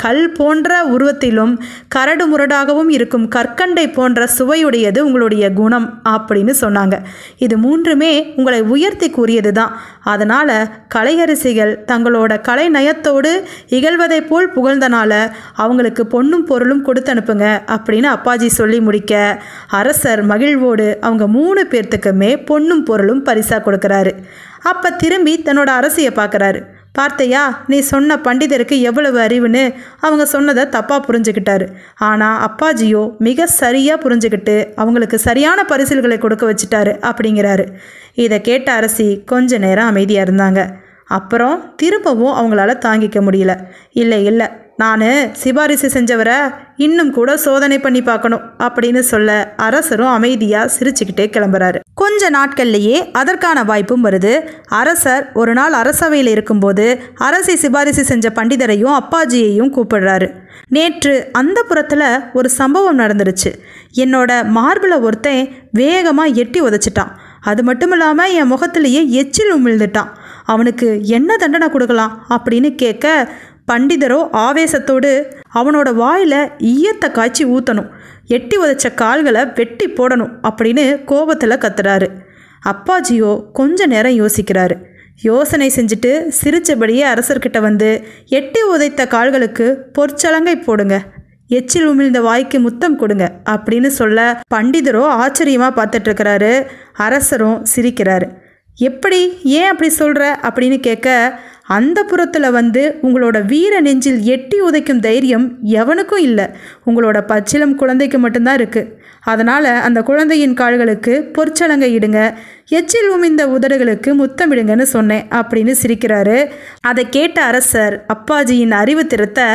கல் போன்ற உருவத்திலும் கரடு முரடாகவும் இருக்கும் கற்கண்டை போன்ற சுவையுடையது உங்களுடைய குணம் அப்படின்னு சொன்னாங்க. இது 3மே உங்களை உயர்த்தி கூறியது தான். அதனால் கலையரசிகள் தங்களோட கலை நயத்தோடு இகழ்வதை போல் புகழ்ந்தனால அவங்களுக்கு பொன்னும் பொருளும் கொடுத்து அனுப்புங்க அப்படின்னு அப்பாஜி சொல்லி முடிக்க அரசர் மகிழ்வோடு அவங்க 3 பேர்த்துக்குமே பொன்னும் பொருளும் பரிசாக கொடுக்குறாரு. அப்போ திரும்பி தன்னோட அரசியை பார்க்குறாரு. பார்த்தையா, நீ சொன்ன பண்டிதருக்கு எவ்வளவு அறிவுன்னு அவங்க சொன்னதை தப்பாக புரிஞ்சுக்கிட்டாரு. ஆனால் அப்பாஜியோ மிக சரியாக புரிஞ்சுக்கிட்டு அவங்களுக்கு சரியான பரிசுகளை கொடுக்க வச்சுட்டாரு அப்படிங்கிறாரு. இதை கேட்ட அரசி கொஞ்ச நேரம் அமைதியாக இருந்தாங்க. அப்புறம் திரும்பவும் அவங்களால தாங்கிக்க முடியல. இல்லை நான் சிபாரிசு செஞ்சவரை இன்னும் கூட சோதனை பண்ணி பார்க்கணும் அப்படின்னு சொல்ல அரசரும் அமைதியாக சிரிச்சுக்கிட்டே கிளம்புறாரு. கொஞ்ச நாட்கள்லேயே அதற்கான வாய்ப்பும் வருது. அரசர் ஒரு நாள் அரசவையில் இருக்கும்போது அரசி சிபாரிசு செஞ்ச பண்டிதரையும் அப்பாஜியையும் கூப்பிடுறாரு. நேற்று அந்த புறத்தில் ஒரு சம்பவம் நடந்துருச்சு. என்னோட மார்பில் ஒருத்தன் வேகமாக எட்டி உதைச்சிட்டான். அது மட்டும் இல்லாமல் என் முகத்திலேயே எச்சில் உமிழ்ந்துட்டான். அவனுக்கு என்ன தண்டனை கொடுக்கலாம் அப்படின்னு கேட்க பண்டிதரோ ஆவேசத்தோடு அவனோட வாயில் ஈயத்தை காய்ச்சி ஊற்றணும், எட்டி உதைச்ச கால்களை வெட்டி போடணும் அப்படின்னு கோபத்தில் கத்துறாரு. அப்பாஜியோ கொஞ்ச நேரம் யோசிக்கிறாரு. யோசனை செஞ்சுட்டு சிரிச்சபடியே அரசர்கிட்ட வந்து, எட்டி உதைத்த கால்களுக்கு பொற்சலங்கை போடுங்க, எச்சில் உமிழ்ந்த வாய்க்கு முத்தம் கொடுங்க அப்படின்னு சொல்ல பண்டிதரோ ஆச்சரியமாக பார்த்துட்ருக்கிறாரு. அரசரும் சிரிக்கிறாரு. எப்படி, ஏன் அப்படி சொல்கிற அப்படின்னு கேட்க, அந்த புறத்தில் வந்து உங்களோட வீர நெஞ்சில் எட்டி உதைக்கும் தைரியம் எவனுக்கும் இல்லை, உங்களோட பச்சிலம் குழந்தைக்கு மட்டும்தான் இருக்குது. அதனால் அந்த குழந்தையின் கால்களுக்கு பொற்சலங்கை இடுங்க, எச்சில் உமிழ்ந்த உதடுகளுக்கு முத்தமிடுங்கன்னு சொன்னேன் அப்படின்னு சிரிக்கிறாரு. அதை கேட்ட அரசர் அப்பாஜியின் அறிவு திறத்தை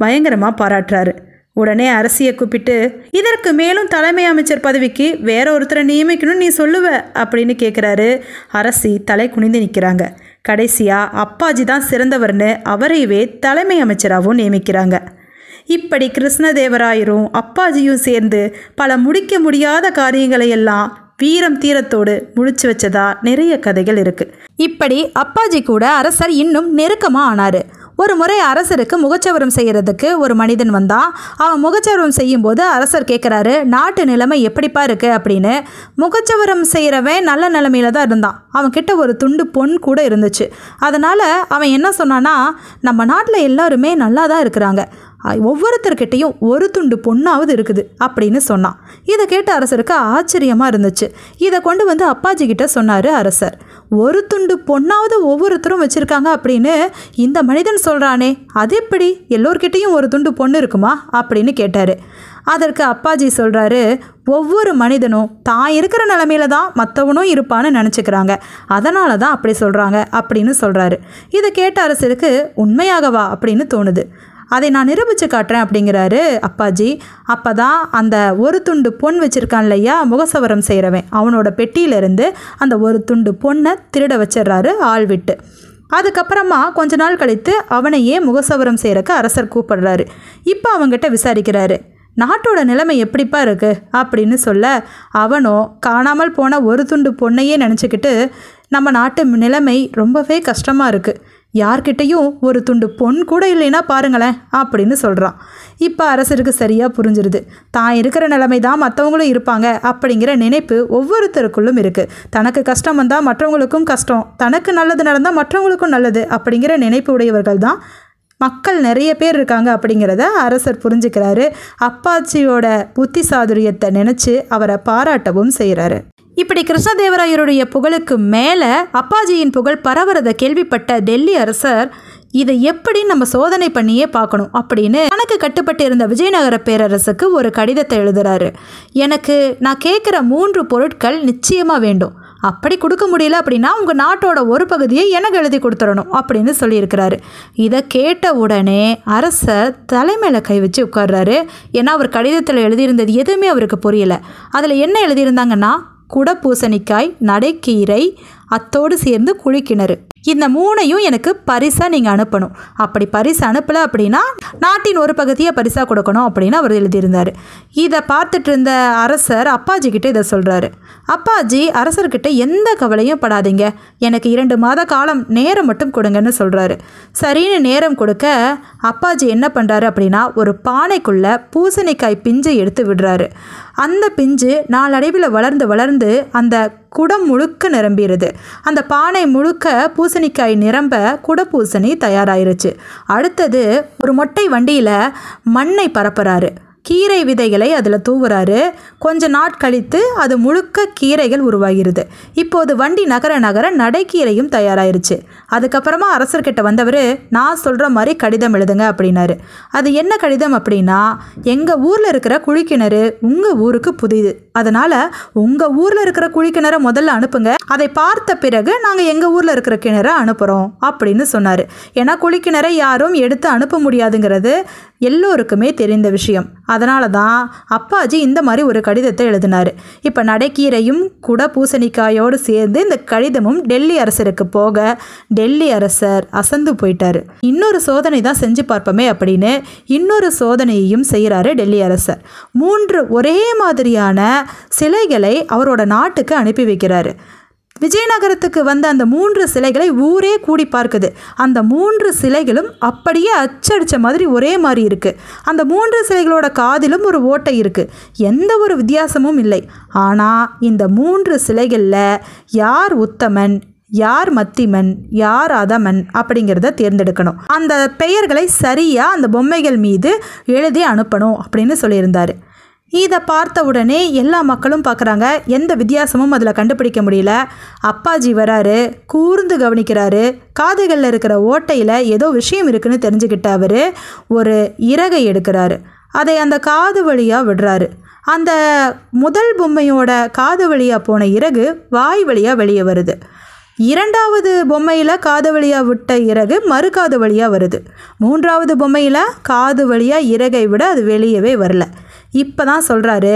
பயங்கரமாக பாராட்டுறாரு. உடனே அரசியை கூப்பிட்டு, இதற்கு மேலும் தலைமை அமைச்சர் பதவிக்கு வேற ஒருத்தரை நியமிக்கணும்னு நீ சொல்லுவ அப்படின்னு கேட்குறாரு. அரசி தலை குனிந்து நிற்கிறாங்க. கடைசியாக அப்பாஜி தான் சிறந்தவர்னு அவரையவே தலைமை அமைச்சராகவும் நியமிக்கிறாங்க. இப்படி கிருஷ்ணதேவராயரும் அப்பாஜியும் சேர்ந்து பல முடிக்க முடியாத காரியங்களை எல்லாம் வீரம் தீரத்தோடு முடிச்சு வச்சதா நிறைய கதைகள் இருக்குது. இப்படி அப்பாஜி கூட அரசர் இன்னும் நெருக்கமாக ஆனார். ஒரு முறை அரசருக்கு முகச்சவரம் செய்கிறதுக்கு ஒரு மனிதன் வந்தான். அவன் முகச்சவரம் செய்யும்போது அரசர் கேட்குறாரு, நாட்டு நிலைமை எப்படிப்பா இருக்குது அப்படின்னு. முகச்சவரம் செய்கிறவன் நல்ல நிலைமையில தான் இருந்தான். அவன்கிட்ட ஒரு துண்டு பொன் கூட இருந்துச்சு. அதனால் அவன் என்ன சொன்னான்னா, நம்ம நாட்டில் எல்லாருமே நல்லா தான் இருக்கிறாங்க, ஒவ்வொருத்தர்கிட்டையும் ஒரு துண்டு பொண்ணாவது இருக்குது அப்படின்னு சொன்னான். இதை கேட்ட அரசருக்கு ஆச்சரியமாக இருந்துச்சு. இதை கொண்டு வந்து அப்பாஜி கிட்ட சொன்னார் அரசர். ஒரு துண்டு பொண்ணாவது ஒவ்வொருத்தரும் வச்சுருக்காங்க அப்படின்னு இந்த மனிதன் சொல்கிறானே, அது எப்படி எல்லோர்கிட்டையும் ஒரு துண்டு பொண்ணு இருக்குமா அப்படின்னு கேட்டார். அதற்கு அப்பாஜி சொல்கிறாரு, ஒவ்வொரு மனிதனும் தான் இருக்கிற நிலமையில தான் மற்றவனும் இருப்பான்னு நினச்சிக்கிறாங்க, அதனால தான் அப்படி சொல்கிறாங்க அப்படின்னு சொல்கிறாரு. இதை கேட்ட அரசருக்கு உண்மையாகவா அப்படின்னு தோணுது. அதை நான் நிரூபித்து காட்டுறேன் அப்படிங்கிறாரு அப்பாஜி. அப்போ தான் அந்த ஒரு துண்டு பொன் வச்சுருக்கான் இல்லையா முகசவரம் செய்கிறவன், அவனோட பெட்டியிலேருந்து அந்த ஒரு துண்டு பொண்ணை திருட வச்சிடுறாரு ஆள் விட்டு. அதுக்கப்புறமா கொஞ்ச நாள் கழித்து அவனையே முகசவரம் செய்கிறக்கு அரசர் கூப்பிடுறாரு. இப்போ அவங்ககிட்ட விசாரிக்கிறாரு, நாட்டோட நிலைமை எப்படிப்பா இருக்குது அப்படின்னு சொல்ல, அவனோ காணாமல் போன ஒரு துண்டு பொண்ணையே நினச்சிக்கிட்டு, நம்ம நாட்டு நிலைமை ரொம்பவே கஷ்டமாக இருக்குது, யார்கிட்டையும் ஒரு துண்டு பொன் கூட இல்லைன்னா பாருங்களேன் அப்படின்னு சொல்கிறான். இப்போ அரசருக்கு சரியாக புரிஞ்சிருது, தான் இருக்கிற நிலைமை தான் மற்றவங்களும் இருப்பாங்க அப்படிங்கிற நினைப்பு ஒவ்வொருத்தருக்குள்ளும் இருக்குது. தனக்கு கஷ்டம் வந்தால் மற்றவங்களுக்கும் கஷ்டம், தனக்கு நல்லது நடந்தால் மற்றவங்களுக்கும் நல்லது அப்படிங்கிற நினைப்பு உடையவர்கள் தான் மக்கள் நிறைய பேர் இருக்காங்க அப்படிங்கிறத அரசர் புரிஞ்சுக்கிறாரு. அப்பாச்சியோட புத்தி சாதுரியத்தை நினச்சி அவரை பாராட்டவும் செய்கிறாரு. இப்படி கிருஷ்ணதேவராயருடைய புகழுக்கு மேலே அப்பாஜியின் புகழ் பரவுறதை கேள்விப்பட்ட டெல்லி அரசர் இதை எப்படி நம்ம சோதனை பண்ணியே பார்க்கணும் அப்படின்னு தனக்கு கட்டுப்பட்டு இருந்த விஜயநகர பேரரசுக்கு ஒரு கடிதத்தை எழுதுறாரு. எனக்கு நான் கேட்குற 3 பொருட்கள் நிச்சயமாக வேண்டும். அப்படி கொடுக்க முடியல அப்படின்னா உங்கள் நாட்டோட ஒரு பகுதியை எனக்கு எழுதி கொடுத்துடணும் அப்படின்னு சொல்லியிருக்கிறாரு. இதை கேட்ட உடனே அரசர் தலைமையில் கை வச்சு உட்கார்றாரு. ஏன்னா அவர் கடிதத்தில் எழுதியிருந்தது எதுவுமே அவருக்கு புரியல. அதில் என்ன எழுதியிருந்தாங்கன்னா, குடப்பூசணிக்காய், நடைக்கீரை, அத்தோடு சேர்ந்து குழிக்கிணறு, இந்த 3ஐயும் எனக்கு பரிசாக நீங்கள் அனுப்பணும். அப்படி பரிசு அனுப்பலை அப்படின்னா நாட்டின் ஒரு பகுதியை பரிசாக கொடுக்கணும் அப்படின்னு அவர் எழுதியிருந்தார். இதை பார்த்துட்டு இருந்த அரசர் அப்பாஜி கிட்ட இதை சொல்கிறாரு. அப்பாஜி அரசர்கிட்ட எந்த கவலையும் படாதீங்க, எனக்கு 2 மாத காலம் நேரம் மட்டும் கொடுங்கன்னு சொல்கிறாரு. சரின்னு நேரம் கொடுக்க அப்பாஜி என்ன பண்ணுறாரு அப்படின்னா, ஒரு பானைக்குள்ளே பூசணிக்காய் பிஞ்சை எடுத்து விடுறாரு. அந்த பிஞ்சு நாளடைவில் வளர்ந்து வளர்ந்து அந்த குடம் முழுக்க நிரம்பிடுது. அந்த பானை முழுக்க பூசணிக்காய் நிரம்ப குடப்பூசணி தயாராயிருச்சு. அடுத்தது ஒரு மொட்டை வண்டியில் மண்ணை பரப்புறாரு. கீரை விதைகளை அதில் தூவுறாரு. கொஞ்ச நாட்கழித்து அது முழுக்க கீரைகள் உருவாகிறது. இப்போது வண்டி நகர நகர நடைக்கீரையும் தயாராயிருச்சு. அதுக்கப்புறமா அரசர்கிட்ட வந்தவர், நான் சொல்கிற மாதிரி கடிதம் எழுதுங்க அப்படின்னாரு. அது என்ன கடிதம் அப்படின்னா, எங்கள் ஊரில் இருக்கிற குழிக்கிணறு உங்கள் ஊருக்கு புதிது, அதனால் உங்கள் ஊரில் இருக்கிற குழிக்கிணறை முதல்ல அனுப்புங்க, அதை பார்த்த பிறகு நாங்கள் எங்கள் ஊரில் இருக்கிற கிணறை அனுப்புகிறோம் அப்படின்னு சொன்னார். ஏன்னா குழிக்கிணறை யாரும் எடுத்து அனுப்ப முடியாதுங்கிறது எல்லோருக்குமே தெரிந்த விஷயம். அதனால தான் அப்பாஜி இந்த மாதிரி ஒரு கடிதத்தை எழுதினார். இப்போ நடைக்கீரையும் குட பூசணிக்காயோடு சேர்ந்து இந்த கடிதமும் டெல்லி அரசருக்கு போக டெல்லி அரசர் அசந்து போயிட்டார். இன்னொரு சோதனை தான் செஞ்சு பார்ப்போமே அப்படின்னு இன்னொரு சோதனையையும் செய்கிறாரு டெல்லி அரசர். 3 ஒரே மாதிரியான சிலைகளை அவரோட நாட்டுக்கு அனுப்பி வைக்கிறாரு. விஜயநகரத்துக்கு வந்த அந்த 3 சிலைகளை ஊரே கூடி பார்க்குது. அந்த 3 சிலைகளும் அப்படியே அச்சடித்த மாதிரி ஒரே மாதிரி இருக்குது. அந்த 3 சிலைகளோட காதிலும் ஒரு ஓட்டை இருக்குது. எந்த ஒரு வித்தியாசமும் இல்லை. ஆனால் இந்த 3 சிலைகளில் யார் உத்தமன், யார் மத்திமன், யார் அதமன் அப்படிங்கிறத தேர்ந்தெடுக்கணும். அந்த பெயர்களை சரியாக அந்த பொம்மைகள் மீது எழுதி அனுப்பணும் அப்படின்னு சொல்லியிருந்தார். இதை பார்த்த உடனே எல்லா மக்களும் பார்க்குறாங்க. எந்த வித்தியாசமும் அதில் கண்டுபிடிக்க முடியல. அப்பாஜி வராரு, கூர்ந்து கவனிக்கிறாரு. காதுகளில் இருக்கிற ஓட்டையில் ஏதோ விஷயம் இருக்குன்னு தெரிஞ்சுக்கிட்ட அவர் ஒரு இறகை எடுக்கிறாரு. அதை அந்த காது வழியாக விடுறாரு. அந்த முதல் பொம்மையோட காது வழியாக போன இறகு வாய் வழியாக வெளியே வருது. 2வது பொம்மையில் காது வழியாக விட்ட இறகு மறுகாது வழியாக வருது. 3வது பொம்மையில் காது வழியாக இறகை விட அது வெளியவே வரல. இப்போ தான் சொல்கிறாரு,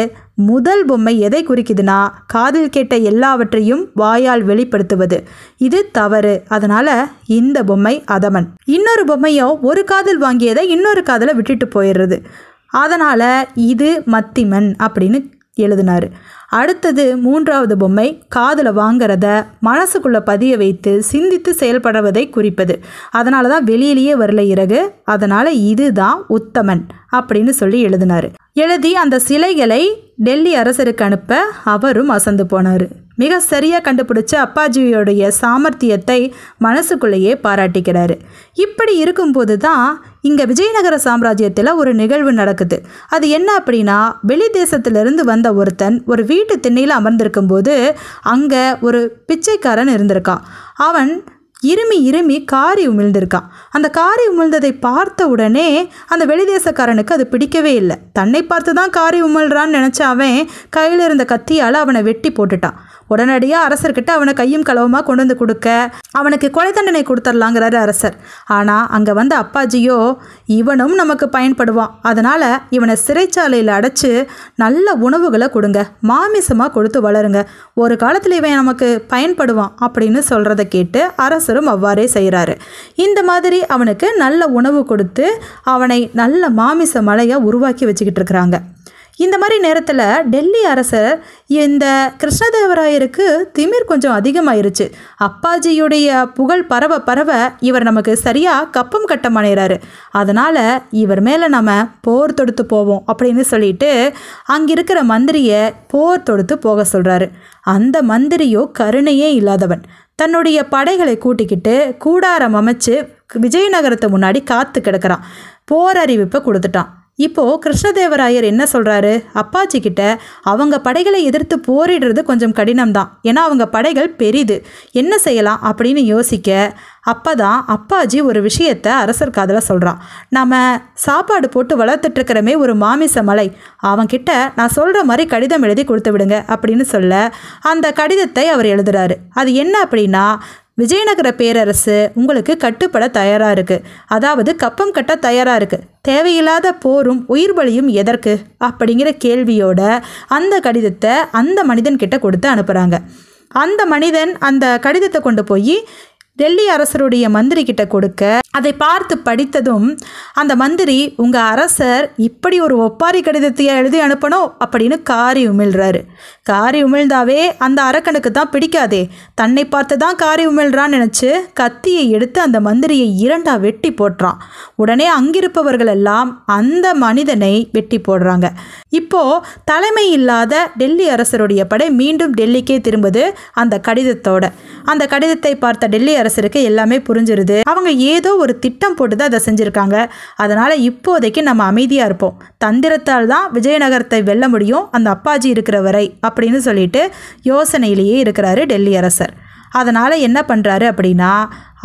முதல் பொம்மை எதை குறிக்குதுன்னா, காதில் கேட்ட எல்லாவற்றையும் வாயால் வெளிப்படுத்துவது. இது தவறு, அதனால் இந்த பொம்மை அதமன். இன்னொரு பொம்மையோ ஒரு காதில் வாங்கியதை இன்னொரு காதில் விட்டுட்டு போயிடுறது, அதனால் இது மத்திமன் அப்படின்னு எழுதினார். அடுத்தது 3வது பொம்மை காதில் வாங்கிறத மனசுக்குள்ளே பதிய வைத்து சிந்தித்து செயல்படுவதை குறிப்பது. அதனால தான் வெளியிலேயே வரல இறகு, அதனால் இதுதான் உத்தமன் அப்படின்னு சொல்லி எழுதினார். எழுதி அந்த சிலைகளை டெல்லி அரசருக்கு அனுப்ப அவரும் அசந்து போனார். மிக சரியாக கண்டுபிடிச்ச அப்பாஜியோடைய சாமர்த்தியத்தை மனசுக்குள்ளேயே பாராட்டிக்கிறாரு. இப்படி இருக்கும்போது தான் இங்கே விஜயநகர சாம்ராஜ்யத்தில் ஒரு நிகழ்வு நடக்குது. அது என்ன அப்படின்னா, வெளி தேசத்திலிருந்து வந்த ஒருத்தன் ஒரு வீட்டு திண்ணையில் அமர்ந்திருக்கும்போது அங்கே ஒரு பிச்சைக்காரன் இருந்திருக்கான். அவன் இருமி காரி உமிழ்ந்திருக்கான். அந்த காரி உமிழ்ந்ததை பார்த்த உடனே அந்த வெளிதேசக்காரனுக்கு அது பிடிக்கவே இல்லை. தன்னை பார்த்து தான் காரி உமிழ்றான்னு நினச்ச அவன் கையில் இருந்த கத்தியால் அவனை வெட்டி போட்டுட்டான். உடனடியாக அரசர்கிட்ட அவனை கையும் களவுமாக கொண்டு வந்து கொடுக்க அவனுக்கு கொலை தண்டனை கொடுத்துடலாங்கிறாரு அரசர். ஆனால் அங்கே வந்த அப்பாஜியோ, இவனும் நமக்கு பயன்படுவான், அதனால் இவனை சிறைச்சாலையில் அடைச்சி நல்ல உணவுகளை கொடுங்க, மாமிசமாக கொடுத்து வளருங்க, ஒரு காலத்தில் இவன் நமக்கு பயன்படுவான் அப்படின்னு சொல்கிறத கேட்டு அரசரும் அவ்வாறே செய்கிறாரு. இந்த மாதிரி அவனுக்கு நல்ல உணவு கொடுத்து அவனை நல்ல மாமிச மலையாக உருவாக்கி வச்சுக்கிட்டு இருக்கிறாங்க. இந்த மாதிரி நேரத்தில் டெல்லி அரசர் இந்த கிருஷ்ணதேவராயருக்கு திமிர் கொஞ்சம் அதிகமாயிருச்சு. அப்பாஜியுடைய புகழ் பரவ பரவ இவர் நமக்கு சரியாக கப்பம் கட்ட மாட்டேறாரு, அதனால் இவர் மேலே நம்ம போர் தொடுத்து போவோம் அப்படின்னு சொல்லிட்டு அங்கிருக்கிற மந்திரியை போர் தொடுத்து போக சொல்கிறாரு. அந்த மந்திரியோ கருணையே இல்லாதவன். தன்னுடைய படைகளை கூட்டிக்கிட்டு கூடாரம் அமைச்சு விஜயநகரத்தை முன்னாடி காத்து கிடக்கிறான். போர் அறிவிப்பை கொடுத்துட்டான். இப்போது கிருஷ்ணதேவராயர் என்ன சொல்கிறாரு, அப்பாஜி கிட்ட அவங்க படைகளை எதிர்த்து போரிடுறது கொஞ்சம் கடினம்தான், ஏன்னா அவங்க படைகள் பெரிது, என்ன செய்யலாம் அப்படின்னு யோசிக்க அப்போ தான் அப்பாஜி ஒரு விஷயத்தை அரசர் காதில் சொல்கிறான். நம்ம சாப்பாடு போட்டு வளர்த்துட்ருக்கிறமே ஒரு மாமிச மலை, அவன்கிட்ட நான் சொல்கிற மாதிரி கடிதம் எழுதி கொடுத்து விடுங்க அப்படின்னு சொல்ல அந்த கடிதத்தை அவர் எழுதுகிறாரு. அது என்ன அப்படின்னா, விஜயநகர பேரரசு உங்களுக்கு கட்டுப்பட தயாராக இருக்குது, அதாவது கப்பம் கட்ட தயாராக இருக்குது, தேவையில்லாத போரும் உயிர் பலியும் எதற்கு அப்படிங்கிற கேள்வியோட அந்த கடிதத்தை அந்த மனிதன்கிட்ட கொடுத்து அனுப்புகிறாங்க. அந்த மனிதன் அந்த கடிதத்தை கொண்டு போய் டெல்லி அரசருடைய மந்திரி கிட்ட கொடுக்க அதை பார்த்து படித்ததும் அந்த மந்திரி, உங்கள் அரசர் இப்படி ஒரு ஒப்பாரி கடிதத்தையே எழுதி அனுப்பணும் அப்படின்னு காரி உமிழ்றாரு. காரி உமிழ்ந்தாவே அந்த அரக்கனுக்கு தான் பிடிக்காதே, தன்னை பார்த்து தான் காரி உமிழ்றான்னு நினச்சி கத்தியை எடுத்து அந்த மந்திரியை 2 வெட்டி போட்டுறான். உடனே அங்கிருப்பவர்கள் எல்லாம் அந்த மனிதனை வெட்டி போடுறாங்க. இப்போது தலைமை இல்லாத டெல்லி அரசருடைய படை மீண்டும் டெல்லிக்கே திரும்புது அந்த கடிதத்தோட. அந்த கடிதத்தை பார்த்த டெல்லி அரசருக்கு எல்லாமே புரிஞ்சிருது. அவங்க ஏதோ ஒரு திட்டம் போட்டு தான் அதை செஞ்சுருக்காங்க, அதனால் இப்போதைக்கு நம்ம அமைதியாக இருப்போம், தந்திரத்தால் தான் விஜயநகரத்தை வெல்ல முடியும் அந்த அப்பாஜி இருக்கிற வரை அப்படின்னு சொல்லிட்டு யோசனையிலேயே இருக்கிறாரு டெல்லி அரசர். அதனால் என்ன பண்ணுறாரு அப்படின்னா,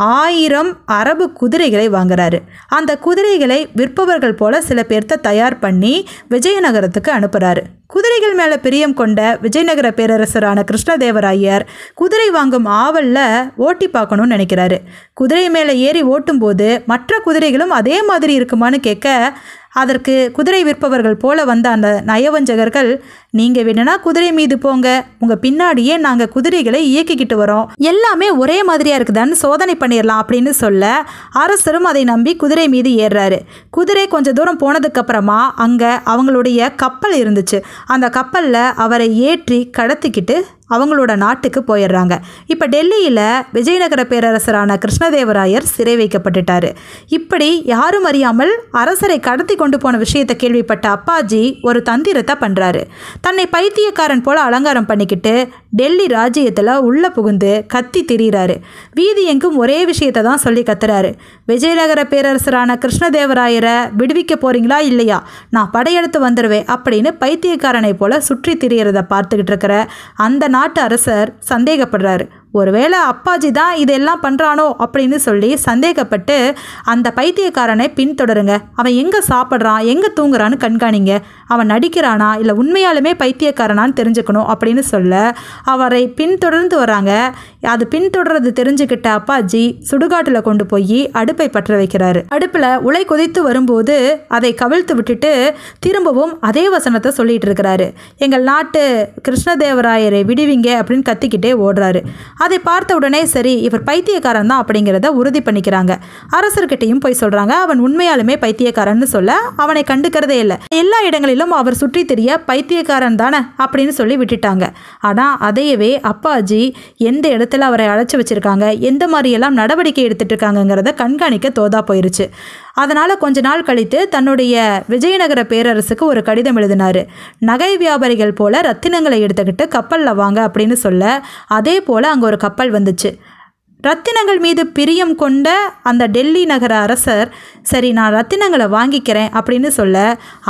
1000 அரபு குதிரைகளை வாங்குறாரு. அந்த குதிரைகளை விற்பவர்கள் போல சில பேர்த்த தயார் பண்ணி விஜயநகரத்துக்கு அனுப்புகிறாரு. குதிரைகள் மேலே பிரியம் கொண்ட விஜயநகர பேரரசரான கிருஷ்ணதேவராயர் குதிரை வாங்கும் ஆவலில் ஓட்டி பார்க்கணும்னு நினைக்கிறாரு. குதிரை மேலே ஏறி ஓட்டும்போது மற்ற குதிரைகளும் அதே மாதிரி இருக்குமான்னு கேட்க, அதற்கு குதிரை விற்பவர்கள் போல வந்த அந்த நயவஞ்சகர்கள், நீங்கள் வேணும்னா குதிரை மீது போங்க, உங்கள் பின்னாடியே நாங்கள் குதிரைகளை இயக்கிக்கிட்டு வரோம், எல்லாமே ஒரே மாதிரியாக இருக்குதான்னு சோதனை பண்ணிடலாம் அப்படின்னு சொல்ல அரசரும் அதை நம்பி குதிரை மீது ஏறுறாரு. குதிரை கொஞ்சம் தூரம் போனதுக்கப்புறமா அங்கே அவங்களுடைய கப்பல் இருந்துச்சு. அந்த கப்பலில் அவரை ஏற்றி கடத்திக்கிட்டு அவங்களோட நாட்டுக்கு போயிடுறாங்க. இப்போ டெல்லியில் விஜயநகர பேரரசரான கிருஷ்ணதேவராயர் சிறை வைக்கப்பட்டுட்டார். இப்படி யாரும் அறியாமல் அரசரை கடத்தி கொண்டு போன விஷயத்தை கேள்விப்பட்ட அப்பாஜி ஒரு தந்திரத்தை பண்ணுறாரு. தன்னை பைத்தியக்காரன் போல அலங்காரம் பண்ணிக்கிட்டு டெல்லி ராஜ்யத்தில் உள்ளே புகுந்து கத்தி திரிகிறாரு. வீதி எங்கும் ஒரே விஷயத்தை தான் சொல்லி கத்துறாரு, விஜயநகர பேரரசரான கிருஷ்ணதேவராயரை விடுவிக்க போகிறீங்களா இல்லையா, நான் படையெடுத்து வந்துடுவேன் அப்படின்னு பைத்தியக்காரனை போல சுற்றி திரிகிறத பார்த்துக்கிட்டு இருக்கிற அந்த நாட்டு அரசர் சந்தேகப்படுறாரு. ஒருவேளை அப்பாஜி தான் இதெல்லாம் பண்ணுறானோ அப்படின்னு சொல்லி சந்தேகப்பட்டு அந்த பைத்தியக்காரனை பின்தொடருங்க, அவன் எங்கே சாப்பிட்றான் எங்கே தூங்குறான்னு கண்காணிங்க, அவன் நடிக்கிறானா இல்லை உண்மையாலுமே பைத்தியக்காரனான்னு தெரிஞ்சுக்கணும் அப்படின்னு சொல்ல அவரை பின்தொடர்ந்து வராங்க. அது பின்தொடர்றது தெரிஞ்சுக்கிட்ட அப்பாஜி சுடுகாட்டில் கொண்டு போய் அடுப்பை பற்ற வைக்கிறாரு. அடுப்பில் உலை கொதித்து வரும்போது அதை கவிழ்த்து விட்டுட்டு திரும்பவும் அதே வசனத்தை சொல்லிட்டு இருக்கிறாரு, எங்கள் நாட்டு கிருஷ்ணதேவராயரை விடுவிங்க அப்படின்னு கத்திக்கிட்டே ஓடுறாரு. அதை பார்த்த உடனே சரி இவர் பைத்தியக்காரன் தான் அப்படிங்கிறத உறுதி பண்ணிக்கிறாங்க. அரசர்கிட்டையும் போய் சொல்கிறாங்க, அவன் உண்மையாலுமே பைத்தியக்காரன்னு சொல்ல அவனை கண்டுக்கிறதே இல்லை, எல்லா இடங்களிலும் அவர் சுற்றி தெரிய பைத்தியக்காரன் தானே அப்படின்னு சொல்லி விட்டுட்டாங்க. ஆனால் அதையவே அப்பாஜி எந்த இடத்துல அவரை அழைச்சி வச்சுருக்காங்க, எந்த மாதிரியெல்லாம் நடவடிக்கை எடுத்துகிட்டு இருக்காங்கங்கிறத கண்காணிக்க தோதா போயிருச்சு. அதனால் கொஞ்ச நாள் கழித்து தன்னுடைய விஜயநகர பேரரசுக்கு ஒரு கடிதம் எழுதினார். நகை வியாபாரிகள் போல் ரத்தினங்களை எடுத்துக்கிட்டு கப்பலில் வாங்க அப்படின்னு சொல்ல அதே போல் அங்கே ஒரு கப்பல் வந்துச்சு. ரத்தினங்கள் மீது பிரியம் கொண்ட அந்த டெல்லி நகர அரசர் சரி நான் ரத்தினங்களை வாங்கிக்கிறேன் அப்படின்னு சொல்ல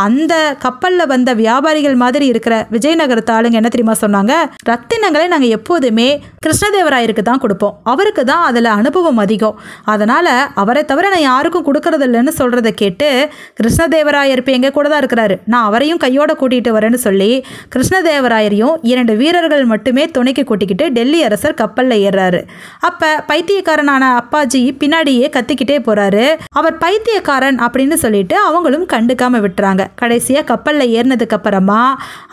அந்த கப்பலில் வந்த வியாபாரிகள் மாதிரி இருக்கிற விஜயநகரத்து ஆளுங்க என்ன தெரியுமா சொன்னாங்க, ரத்தினங்களை நாங்கள் எப்போதுமே கிருஷ்ணதேவராயருக்கு தான் கொடுப்போம், அவருக்கு தான் அதில் அனுபவம் அதிகம், அதனால் அவரை தவிர நான் யாருக்கும் கொடுக்கறது இல்லைன்னு சொல்கிறத கேட்டு கிருஷ்ணதேவராயர் இப்போ எங்கள் கூட தான் இருக்கிறாரு, நான் அவரையும் கையோட கூட்டிகிட்டு வரேன்னு சொல்லி கிருஷ்ணதேவராயரையும் 2 வீரர்கள் மட்டுமே துணைக்கு கூட்டிக்கிட்டு டெல்லி அரசர் கப்பலில் ஏறுறாரு. அப்போ பைத்தியக்காரனான அப்பாஜி பின்னாடியே கத்திக்கிட்டே போறாரு. அவர் பைத்தியக்காரன் அப்படின்னு சொல்லிட்டு அவங்களும் கண்டுக்காம விட்டுறாங்க. கடைசியா கப்பல்ல ஏறினதுக்கு அப்புறமா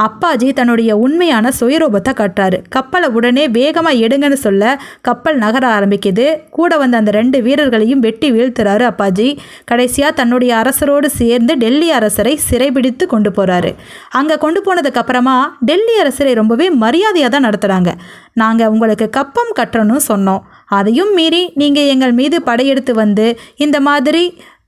அப்பாஜி தன்னுடைய உண்மையான சுயரூபத்தை காட்டுறாரு. கப்பலை உடனே வேகமா எடுங்கன்னு சொல்ல கப்பல் நகர ஆரம்பிக்குது. கூட வந்த அந்த 2 வீரர்களையும் வெட்டி வீழ்த்துறாரு அப்பாஜி. கடைசியா தன்னுடைய அரசரோடு சேர்ந்து டெல்லி அரசரை சிறைபிடித்து கொண்டு போறாரு. அங்க கொண்டு போனதுக்கு அப்புறமா டெல்லி அரசரை ரொம்பவே மரியாதையா தான் நடத்துறாங்க. நாங்க உங்களுக்கு கப்பம் கட்டணும்னு சொன்னோம், அதையும் மீறி நீங்கள் எங்கள் மீது படையெடுத்து வந்து இந்த மாதிரி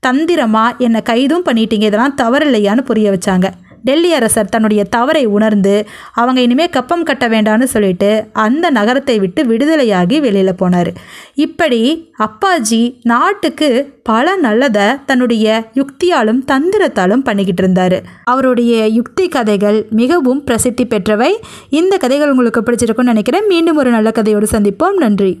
தந்திரமாக என்னை கைதும் பண்ணிட்டீங்க, இதெல்லாம் தவறில்லையான்னு புரிய வச்சாங்க. டெல்லி அரசர் தன்னுடைய தவறை உணர்ந்து அவங்க இனிமேல் கப்பம் கட்ட வேண்டாம்னு சொல்லிட்டு அந்த நகரத்தை விட்டு விடுதலையாகி வெளியில் போனார். இப்படி அப்பாஜி நாட்டுக்கு பல நல்லதை தன்னுடைய யுக்தியாலும் தந்திரத்தாலும் பண்ணிக்கிட்டு இருந்தார். அவருடைய யுக்தி கதைகள் மிகவும் பிரசித்தி பெற்றவை. இந்த கதைகள் உங்களுக்கு பிடிச்சிருக்கும்னு நினைக்கிறேன். மீண்டும் ஒரு நல்ல கதையோடு சந்திப்போம். நன்றி.